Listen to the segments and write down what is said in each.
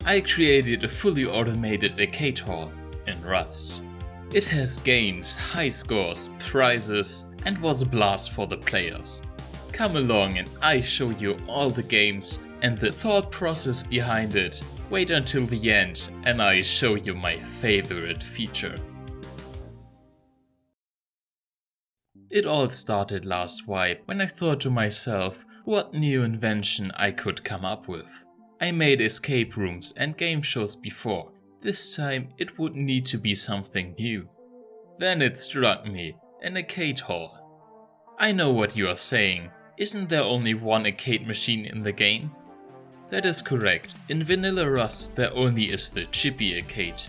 I created a fully automated arcade hall in Rust. It has games, high scores, prizes, and was a blast for the players. Come along and I show you all the games and the thought process behind it. Wait until the end and I show you my favorite feature. It all started last wipe when I thought to myself what new invention I could come up with. I made escape rooms and game shows before. This time it would need to be something new. Then it struck me, an arcade hall. I know what you are saying. Isn't there only one arcade machine in the game? That is correct. In vanilla Rust there only is the chippy arcade.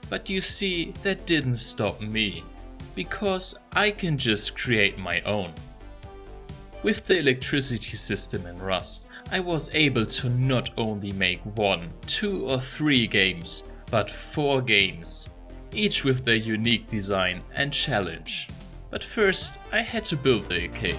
But you see, that didn't stop me. Because I can just create my own. With the electricity system in Rust, I was able to not only make 1, 2 or 3 games, but 4 games, each with their unique design and challenge. But first, I had to build the arcade.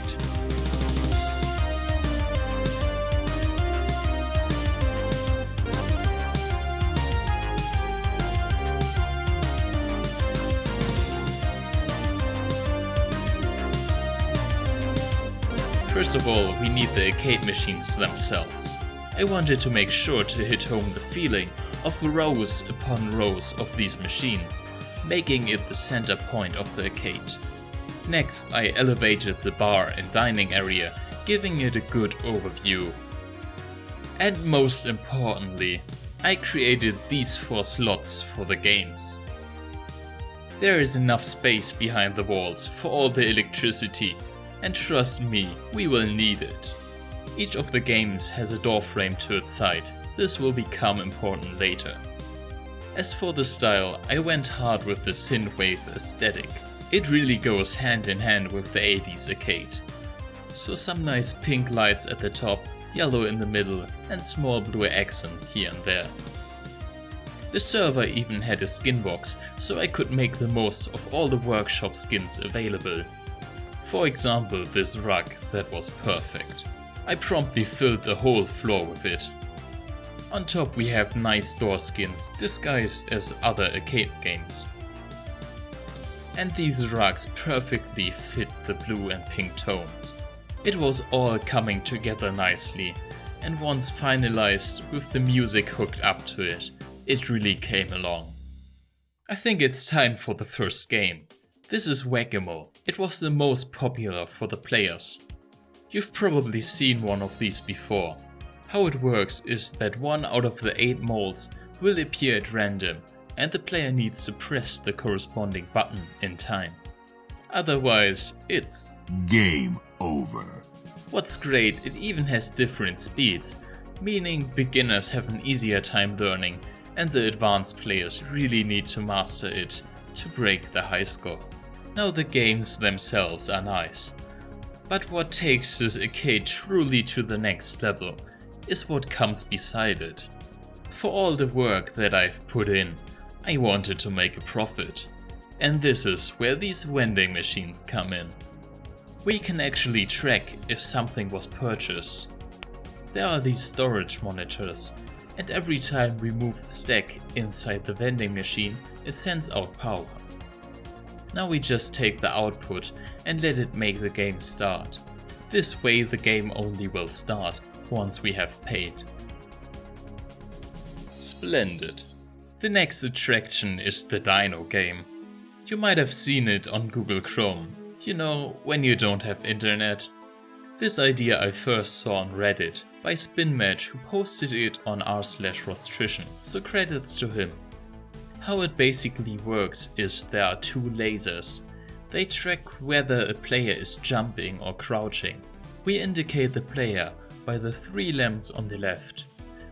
First of all, we need the arcade machines themselves. I wanted to make sure to hit home the feeling of rows upon rows of these machines, making it the center point of the arcade. Next, I elevated the bar and dining area, giving it a good overview. And most importantly, I created these 4 slots for the games. There is enough space behind the walls for all the electricity. And trust me, we will need it. Each of the games has a door frame to its side. This will become important later. As for the style, I went hard with the synthwave aesthetic. It really goes hand in hand with the 80s arcade. So some nice pink lights at the top, yellow in the middle, and small blue accents here and there. The server even had a skin box, so I could make the most of all the workshop skins available. For example, this rug that was perfect. I promptly filled the whole floor with it. On top we have nice door skins disguised as other arcade games. And these rugs perfectly fit the blue and pink tones. It was all coming together nicely, and once finalized with the music hooked up to it, it really came along. I think it's time for the first game. This is Whack-A-Mole. It was the most popular for the players. You've probably seen one of these before. How it works is that 1 out of the 8 moles will appear at random and the player needs to press the corresponding button in time. Otherwise, it's game over. What's great, it even has different speeds, meaning beginners have an easier time learning and the advanced players really need to master it to break the high score. Now the games themselves are nice, but what takes this arcade truly to the next level is what comes beside it. For all the work that I've put in, I wanted to make a profit, and this is where these vending machines come in. We can actually track if something was purchased. There are these storage monitors, and every time we move the stack inside the vending machine, it sends out power. Now we just take the output and let it make the game start. This way the game only will start once we have paid. Splendid. The next attraction is the Dino game. You might have seen it on Google Chrome, you know, when you don't have internet. This idea I first saw on Reddit by SpinMatch, who posted it on r/Rostrition, so credits to him. How it basically works is there are 2 lasers. They track whether a player is jumping or crouching. We indicate the player by the 3 lamps on the left.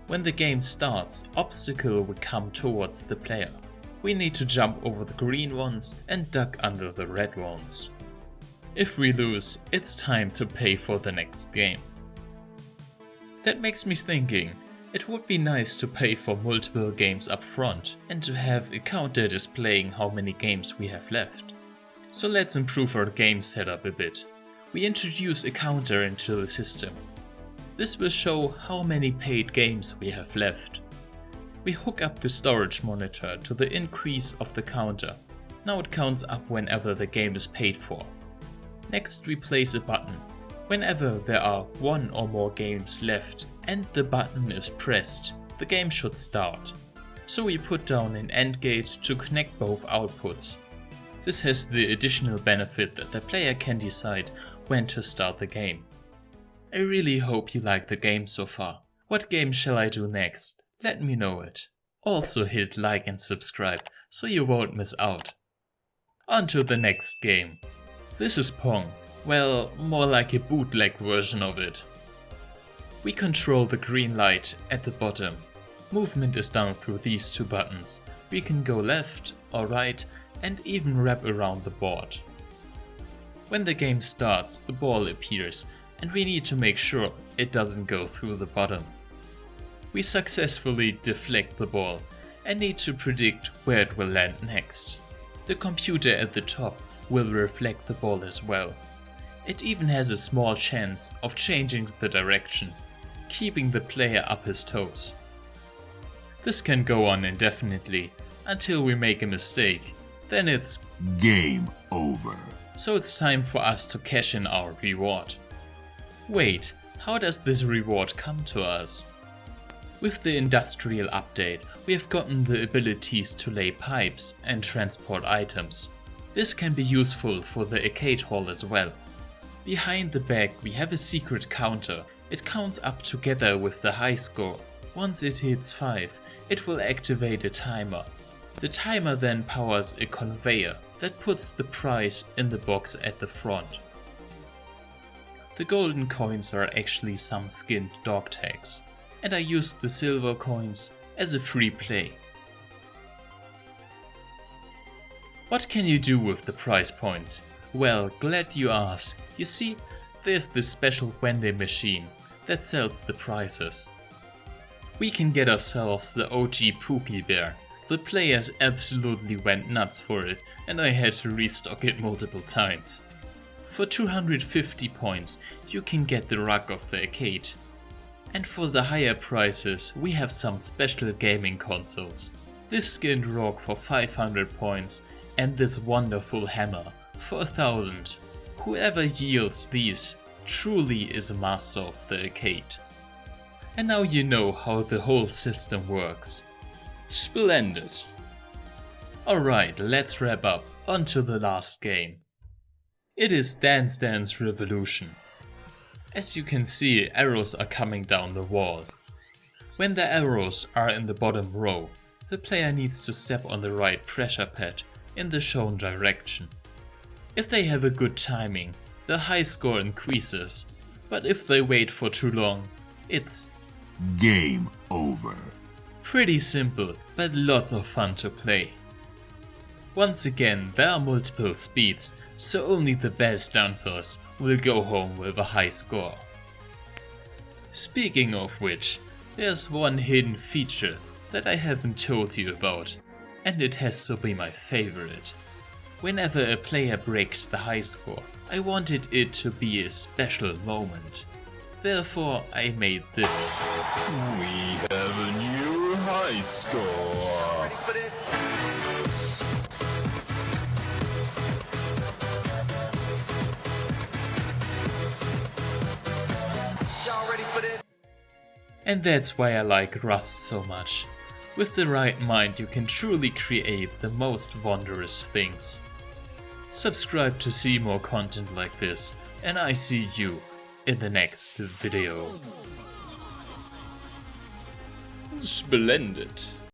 When the game starts, obstacle will come towards the player. We need to jump over the green ones and duck under the red ones. If we lose, it's time to pay for the next game. That makes me thinking. It would be nice to pay for multiple games up front and to have a counter displaying how many games we have left. So let's improve our game setup a bit. We introduce a counter into the system. This will show how many paid games we have left. We hook up the storage monitor to the increase of the counter. Now it counts up whenever the game is paid for. Next we place a button. Whenever there are one or more games left and the button is pressed, the game should start. So we put down an AND gate to connect both outputs. This has the additional benefit that the player can decide when to start the game. I really hope you like the game so far. What game shall I do next? Let me know it. Also hit like and subscribe so you won't miss out. On to the next game. This is Pong. Well, more like a bootleg version of it. We control the green light at the bottom. Movement is done through these two buttons. We can go left or right and even wrap around the board. When the game starts, a ball appears and we need to make sure it doesn't go through the bottom. We successfully deflect the ball and need to predict where it will land next. The computer at the top will reflect the ball as well. It even has a small chance of changing the direction, keeping the player up his toes. This can go on indefinitely until we make a mistake, then it's game over. So it's time for us to cash in our reward. Wait, how does this reward come to us? With the industrial update, we have gotten the abilities to lay pipes and transport items. This can be useful for the arcade hall as well. Behind the bag we have a secret counter. It counts up together with the high score. Once it hits 5, it will activate a timer. The timer then powers a conveyor that puts the prize in the box at the front. The golden coins are actually some skinned dog tags, and I used the silver coins as a free play. What can you do with the prize points? Well, glad you ask. You see, there's this special vending machine that sells the prizes. We can get ourselves the OG Pookie Bear. The players absolutely went nuts for it and I had to restock it multiple times. For 250 points you can get the rug of the arcade. And for the higher prices we have some special gaming consoles. This skinned rock for 500 points and this wonderful hammer for 1000. Whoever yields these truly is a master of the arcade. And now you know how the whole system works. Splendid! Alright, let's wrap up. On to the last game. It is Dance Dance Revolution. As you can see, arrows are coming down the wall. When the arrows are in the bottom row, the player needs to step on the right pressure pad in the shown direction. If they have a good timing, the high score increases, but if they wait for too long, it's game over. Pretty simple, but lots of fun to play. Once again, there are multiple speeds, so only the best dancers will go home with a high score. Speaking of which, there's one hidden feature that I haven't told you about, and it has to be my favorite. Whenever a player breaks the high score, I wanted it to be a special moment. Therefore, I made this. We have a new high score. Ready for this? Y'all ready for this? And that's why I like Rust so much. With the right mind you can truly create the most wondrous things. Subscribe to see more content like this, and I see you in the next video. Splendid!